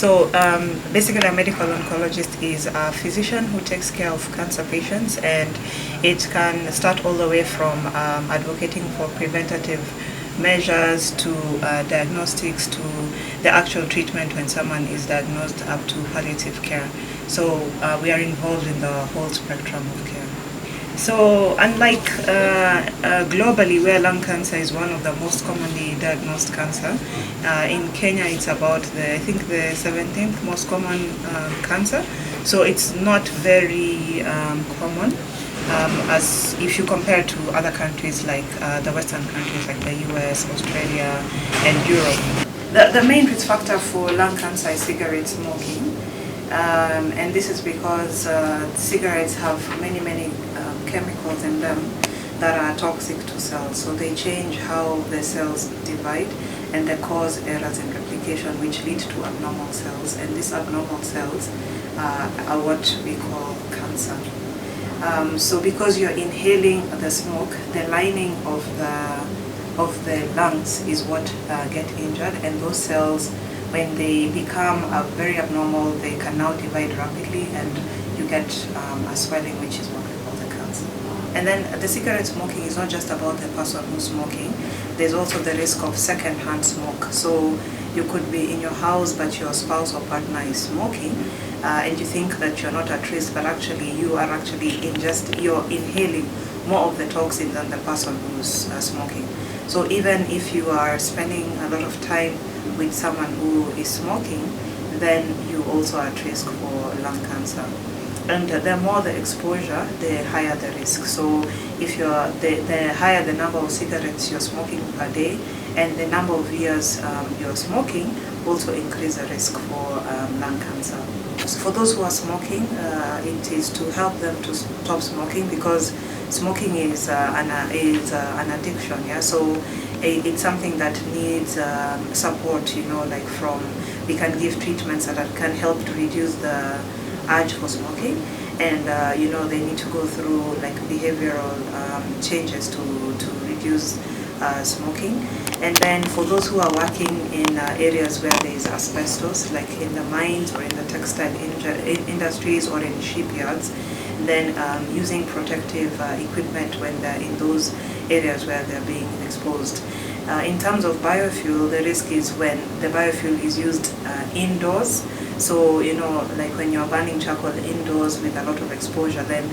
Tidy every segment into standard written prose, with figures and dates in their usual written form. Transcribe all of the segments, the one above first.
So basically a medical oncologist is a physician who takes care of cancer patients, and it can start all the way from advocating for preventative measures to diagnostics to the actual treatment when someone is diagnosed up to palliative care. So we are involved in the whole spectrum of care. So unlike globally, where lung cancer is one of the most commonly diagnosed cancer, in Kenya it's about I think the 17th most common cancer. So it's not very common as if you compare to other countries like the Western countries like the US, Australia, and Europe. The main risk factor for lung cancer is cigarette smoking. And this is because cigarettes have many chemicals in them that are toxic to cells. So they change how the cells divide, and they cause errors in replication which lead to abnormal cells. And these abnormal cells are what we call cancer. So because you're inhaling the smoke, the lining of the lungs is what get injured, and those cells, when they become very abnormal, they can now divide rapidly, and you get a swelling, which is what we call the cancer. And then the cigarette smoking is not just about the person who's smoking. There's also the risk of second-hand smoke. So you could be in your house, but your spouse or partner is smoking, and you think that you're not at risk, but actually you are you're inhaling more of the toxin than the person who's smoking. So even if you are spending a lot of time with someone who is smoking, then you also are at risk for lung cancer. And the more the exposure, the higher the risk. So if the higher the number of cigarettes you're smoking per day, and the number of years you're smoking, also increase the risk for lung cancer. So for those who are smoking, it is to help them to stop smoking, because smoking is an addiction. Yeah, so it's something that needs support. Like we can give treatments that can help to reduce the urge for smoking, and they need to go through like behavioral changes to reduce smoking. And then for those who are working in areas where there is asbestos, like in the mines or in the textile industries or in shipyards, then using protective equipment when they're in those areas where they're being exposed. In terms of biofuel, the risk is when the biofuel is used indoors. So, like when you're burning charcoal indoors with a lot of exposure, then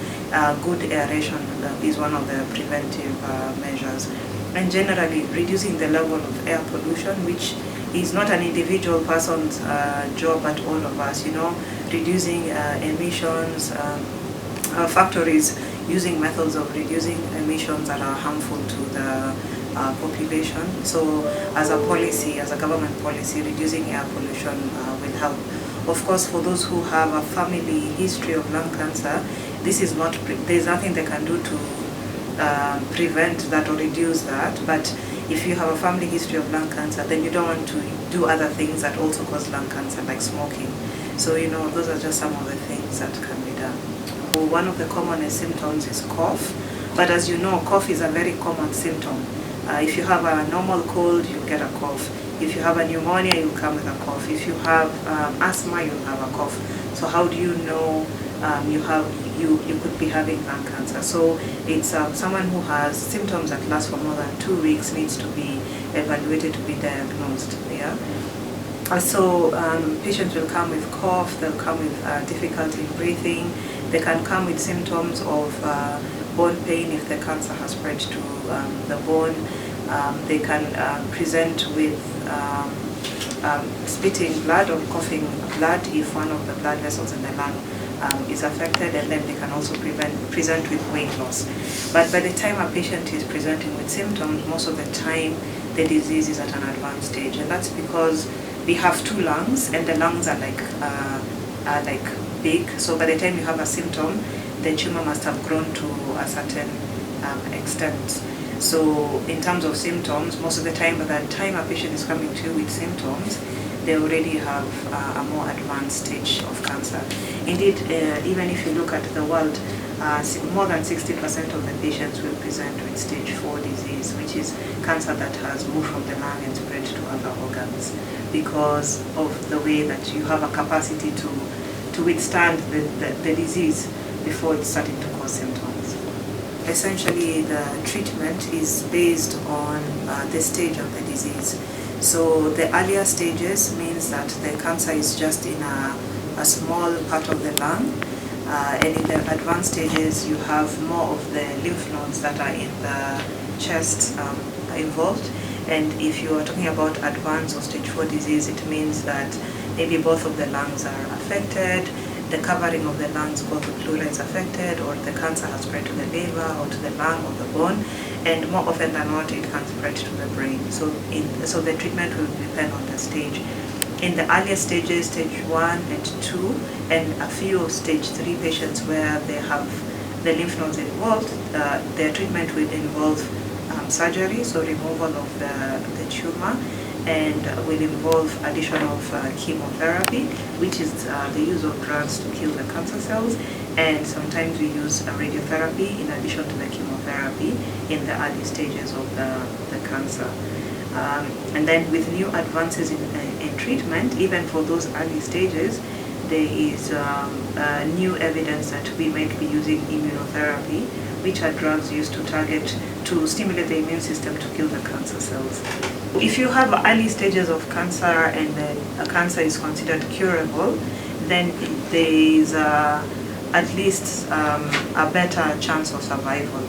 good aeration is one of the preventive measures. And generally, reducing the level of air pollution, which is not an individual person's job, but all of us, reducing emissions, factories using methods of reducing emissions that are harmful to the population. So as a policy, as a government policy, reducing air pollution will help. Of course, for those who have a family history of lung cancer, there's nothing they can do to prevent that or reduce that. But if you have a family history of lung cancer, then you don't want to do other things that also cause lung cancer, like smoking. So, those are just some of the things that can be done. One of the commonest symptoms is cough. But as you know, cough is a very common symptom. If you have a normal cold, you'll get a cough. If you have a pneumonia, you'll come with a cough. If you have asthma, you'll have a cough. So how do you know you could be having lung cancer? So it's someone who has symptoms that last for more than 2 weeks needs to be evaluated to be diagnosed. Yeah. So patients will come with cough. They'll come with difficulty in breathing. They can come with symptoms of bone pain if the cancer has spread to the bone. They can present with spitting blood or coughing blood if one of the blood vessels in the lung is affected, and then they can also present with weight loss. But by the time a patient is presenting with symptoms, most of the time the disease is at an advanced stage, and that's because we have two lungs, and the lungs are like big. So by the time you have a symptom, the tumor must have grown to a certain extent. So in terms of symptoms, most of the time, by the time a patient is coming to you with symptoms, they already have a more advanced stage of cancer. Indeed, even if you look at the world, more than 60% of the patients will present with stage 4 disease, which is cancer that has moved from the lung and spread to other organs, because of the way that you have a capacity to withstand the disease before it's starting to cause symptoms. Essentially, the treatment is based on the stage of the disease. So the earlier stages means that the cancer is just in a small part of the lung, and in the advanced stages you have more of the lymph nodes that are in the chest involved. And if you are talking about advanced or stage 4 disease, it means that maybe both of the lungs are affected, the covering of the lungs, both the pleura is affected, or the cancer has spread to the liver or to the lung or the bone, and more often than not it can spread to the brain. So the treatment will depend on the stage. In the earlier stages, stage 1 and 2, and a few stage 3 patients where they have the lymph nodes involved, their treatment will involve surgery, so removal of the tumor, and will involve addition of chemotherapy, which is the use of drugs to kill the cancer cells, and sometimes we use radiotherapy in addition to the chemotherapy in the early stages of the cancer. And then with new advances in treatment, even for those early stages, there is new evidence that we might be using immunotherapy, which are drugs used to stimulate the immune system to kill the cancer cells. If you have early stages of cancer and the cancer is considered curable, then there is at least a better chance of survival.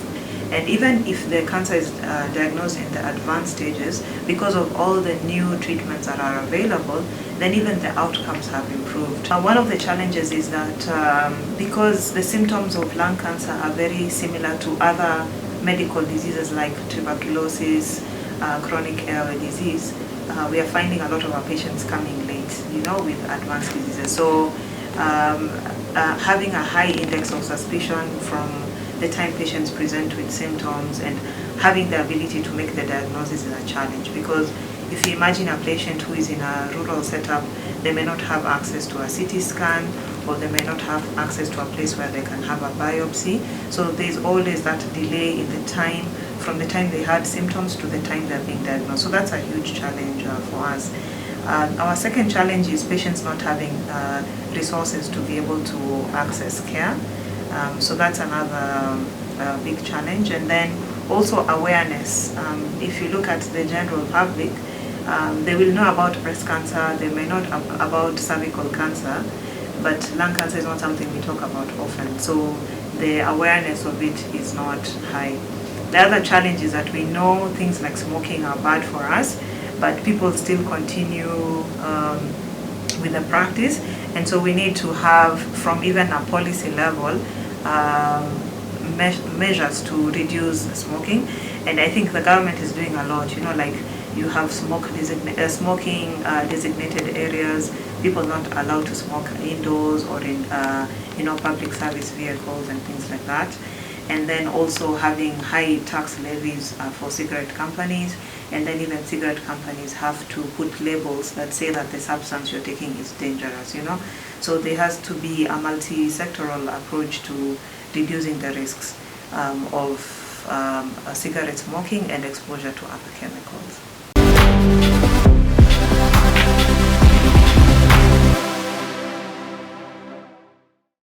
And even if the cancer is diagnosed in the advanced stages, because of all the new treatments that are available, then even the outcomes have improved. One of the challenges is that because the symptoms of lung cancer are very similar to other medical diseases like tuberculosis, chronic airway disease, we are finding a lot of our patients coming late, with advanced diseases. So having a high index of suspicion from the time patients present with symptoms and having the ability to make the diagnosis is a challenge, because if you imagine a patient who is in a rural setup, they may not have access to a CT scan, or they may not have access to a place where they can have a biopsy. So there's always that delay in the time from the time they had symptoms to the time they're being diagnosed. So that's a huge challenge for us. Our second challenge is patients not having resources to be able to access care. So that's another big challenge. And then also awareness. If you look at the general public, they will know about breast cancer, they may not about cervical cancer, but lung cancer is not something we talk about often. So the awareness of it is not high. The other challenge is that we know things like smoking are bad for us, but people still continue with the practice. And so we need to have, from even a policy level, measures to reduce smoking. And I think the government is doing a lot, like you have smoking designated areas, people not allowed to smoke indoors or in public service vehicles and things like that. And then also having high tax levies for cigarette companies, and then even cigarette companies have to put labels that say that the substance you're taking is dangerous, So there has to be a multi-sectoral approach to reducing the risks of cigarette smoking and exposure to other chemicals.